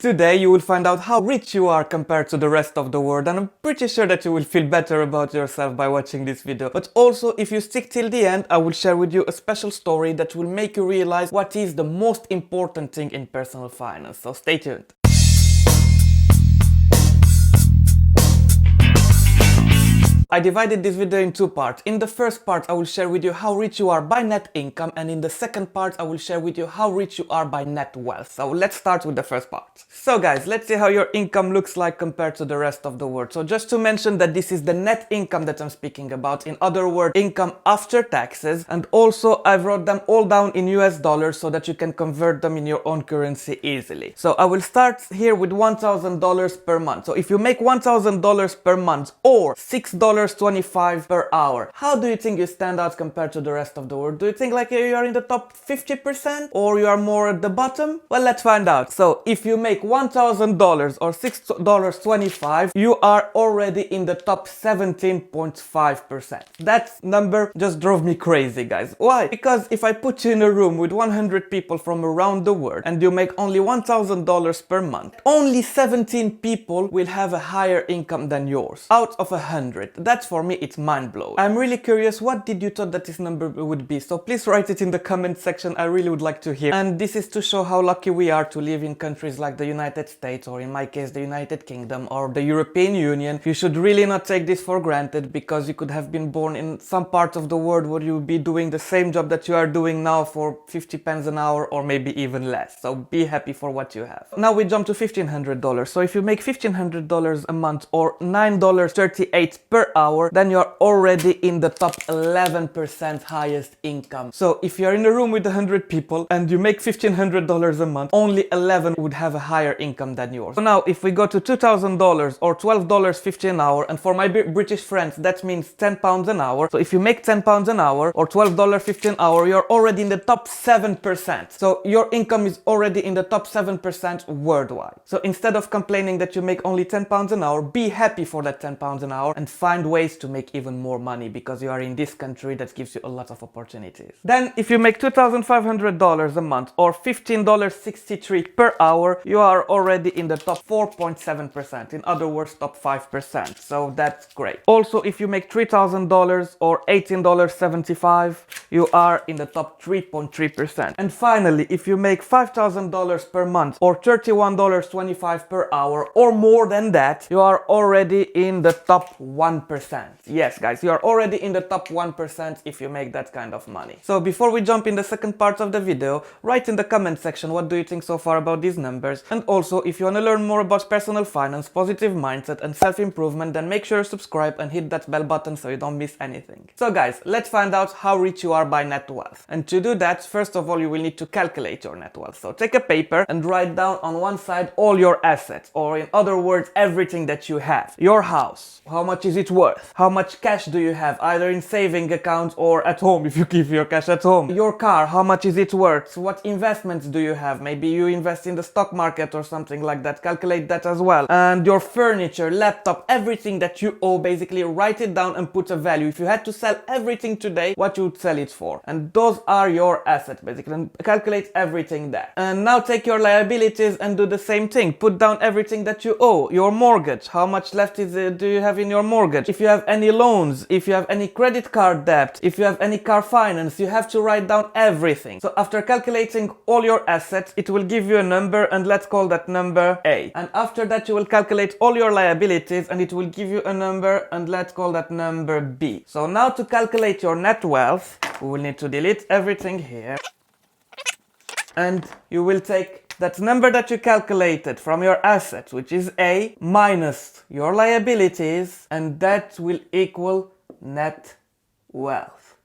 Today you will find out how rich you are compared to the rest of the world, and I'm pretty sure that you will feel better about yourself by watching this video. But also, if you stick till the end, I will share with you a special story that will make you realize what is the most important thing in personal finance. So stay tuned. I divided this video in two parts. In the first part, I will share with you how rich you are by net income, and in the second part, I will share with you how rich you are by net wealth. So let's start with the first part. So guys, let's see how your income looks like compared to the rest of the world. So just to mention that this is the net income that I'm speaking about. In other words, income after taxes. And also I wrote them all down in US dollars so that you can convert them in your own currency easily. So I will start here with $1,000 per month. So if you make $1,000 per month or $6.25 per hour, how do you think you stand out compared to the rest of the world? Do you think like you are in the top 50% or you are more at the bottom? Well, let's find out. So if you make $1,000 or $6.25, you are already in the top 17.5%. That number just drove me crazy, guys. Why? Because if I put you in a room with 100 people from around the world and you make only $1,000 per month, only 17 people will have a higher income than yours out of 100. That's for me, it's mind-blowing. I'm really curious, what did you thought that this number would be? So please write it in the comment section, I really would like to hear. And this is to show how lucky we are to live in countries like the United States, or in my case the United Kingdom, or the European Union. You should really not take this for granted, because you could have been born in some part of the world where you would be doing the same job that you are doing now for 50 pence an hour, or maybe even less. So be happy for what you have. Now we jump to $1,500. So if you make $1,500 a month or $9.38 per hour, then you're already in the top 11% highest income. So if you're in a room with 100 people and you make $1,500 a month, only 11 would have a higher income than yours. So now if we go to $2,000 or $12.50 an hour, and for my British friends that means 10 pounds an hour. So if you make 10 pounds an hour or $12.50 an hour, you're already in the top 7%. So your income is already in the top 7% worldwide. So instead of complaining that you make only 10 pounds an hour, be happy for that 10 pounds an hour and find ways to make even more money, because you are in this country that gives you a lot of opportunities. Then if you make $2,500 a month or $15.63 per hour, you are already in the top 4.7%. In other words, top 5%. So that's great. Also, if you make $3,000 or $18.75, you are in the top 3.3%. And finally, if you make $5,000 per month or $31.25 per hour or more than that, you are already in the top 1%. Yes, guys, you are already in the top 1% if you make that kind of money. So before we jump in the second part of the video, write in the comment section what do you think so far about these numbers. And also, if you want to learn more about personal finance, positive mindset and self-improvement, then make sure you subscribe and hit that bell button so you don't miss anything. So guys, let's find out how rich you are by net wealth. And to do that, first of all, you will need to calculate your net wealth. So take a paper and write down on one side all your assets, or in other words, everything that you have. Your house, how much is it worth? How much cash do you have, either in saving accounts or at home if you keep your cash at home? Your car, how much is it worth? What investments do you have? Maybe you invest in the stock market or something like that. Calculate that as well. And your furniture, laptop, everything that you owe, basically write it down and put a value. If you had to sell everything today, what you would sell it for? And those are your assets, basically. And calculate everything there. And now take your liabilities and do the same thing. Put down everything that you owe. Your mortgage, how much left do you have in your mortgage? If you have any loans, if you have any credit card debt, if you have any car finance, you have to write down everything. So after calculating all your assets, it will give you a number, and let's call that number A. And after that, you will calculate all your liabilities and it will give you a number, and let's call that number B. So now to calculate your net wealth, we will need to delete everything here. And you will take that number that you calculated from your assets, which is A, minus your liabilities, and that will equal net wealth.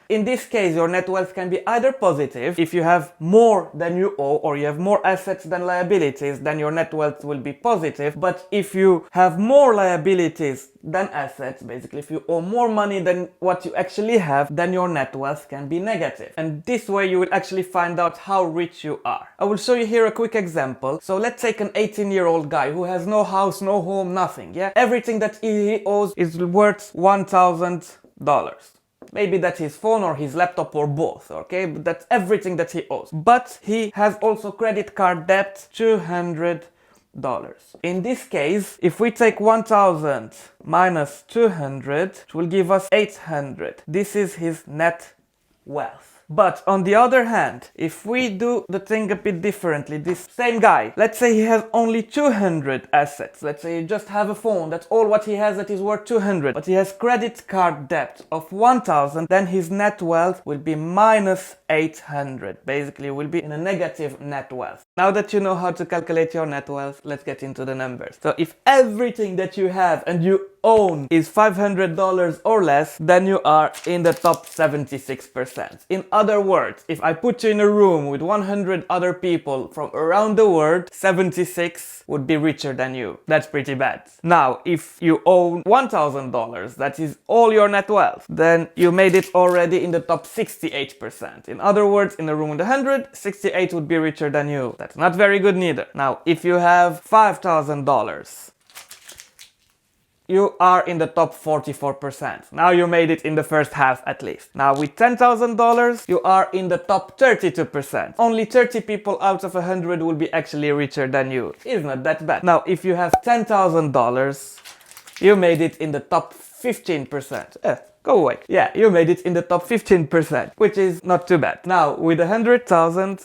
In this case, your net wealth can be either positive. If you have more than you owe, or you have more assets than liabilities, then your net wealth will be positive. But if you have more liabilities than assets, basically if you owe more money than what you actually have, then your net wealth can be negative. And this way you will actually find out how rich you are. I will show you here a quick example. So let's take an 18-year-old guy who has no house, no home, nothing. Yeah, everything that he owes is worth $1,000. Maybe that's his phone or his laptop or both, okay? But that's everything that he owes. But he has also credit card debt, $200 In this case, if we take 1000 minus 200, it will give us 800. This is his net wealth. But on the other hand, if we do the thing a bit differently, this same guy, let's say he has only 200 assets. Let's say he just have a phone, that's all what he has that is worth 200. But he has credit card debt of 1000, then his net wealth will be minus 800. Basically, will be in a negative net wealth. Now that you know how to calculate your net wealth, let's get into the numbers. So if everything that you have and you own is $500 or less, then you are in the top 76%. In other words, if I put you in a room with 100 other people from around the world, 76 would be richer than you. That's pretty bad. Now, if you own $1,000, that is all your net wealth, then you made it already in the top 68%. In other words, in a room with 100, 68 would be richer than you. That's not very good neither. Now, if you have $5,000, you are in the top 44%. Now you made it in the first half at least. Now with $10,000, you are in the top 32%. Only 30 people out of 100 will be actually richer than you. It's not that bad. Now if you have $10,000, you made it in the top 15%. Go away. Yeah, you made it in the top 15%, which is not too bad. Now with 100,000,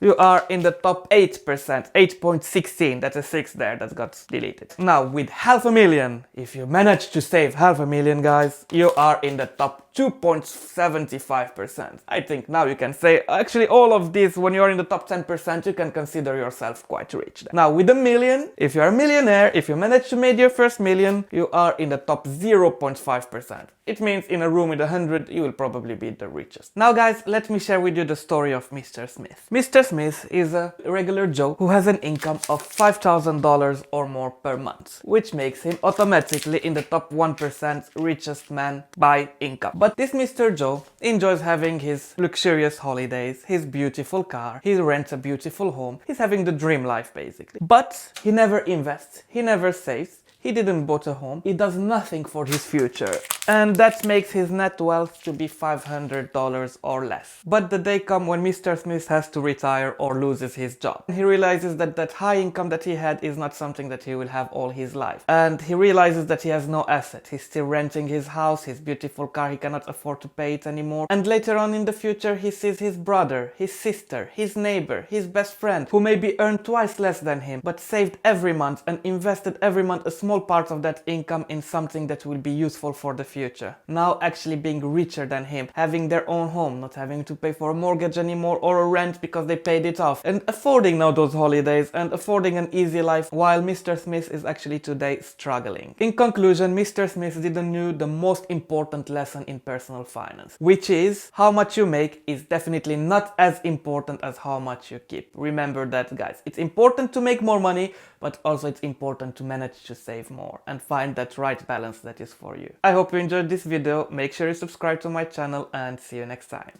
you are in the top 8%, 8.16, that's a 6 there that got deleted. Now with $500,000, if you manage to save $500,000 guys, you are in the top 2.75%. I think now you can say, actually all of this, when you're in the top 10%, you can consider yourself quite rich. Now with $1 million, if you're a millionaire, if you manage to make your first million, you are in the top 0.5%. It means in a room with 100, you will probably be the richest. Now guys, let me share with you the story of Mr. Smith. Mr. Smith is a regular Joe who has an income of $5,000 or more per month, which makes him automatically in the top 1% richest man by income. But this Mr. Joe enjoys having his luxurious holidays, his beautiful car, he rents a beautiful home, he's having the dream life basically. But he never invests, he never saves, he didn't bought a home, he does nothing for his future. And that makes his net wealth to be $500 or less. But the day comes when Mr. Smith has to retire or loses his job. He realizes that that high income that he had is not something that he will have all his life. And he realizes that he has no asset. He's still renting his house, his beautiful car, he cannot afford to pay it anymore. And later on in the future he sees his brother, his sister, his neighbor, his best friend, who maybe earned twice less than him, but saved every month and invested every month a small part of that income in something that will be useful for the future. Now actually being richer than him, having their own home, not having to pay for a mortgage anymore or a rent because they paid it off, and affording now those holidays and affording an easy life, while Mr. Smith is actually today struggling. In conclusion, Mr. Smith didn't know the most important lesson in personal finance, which is how much you make is definitely not as important as how much you keep. Remember that guys, it's important to make more money, but also it's important to manage to save more and find that right balance that is for you. I hope you enjoyed this video, make sure you subscribe to my channel and see you next time.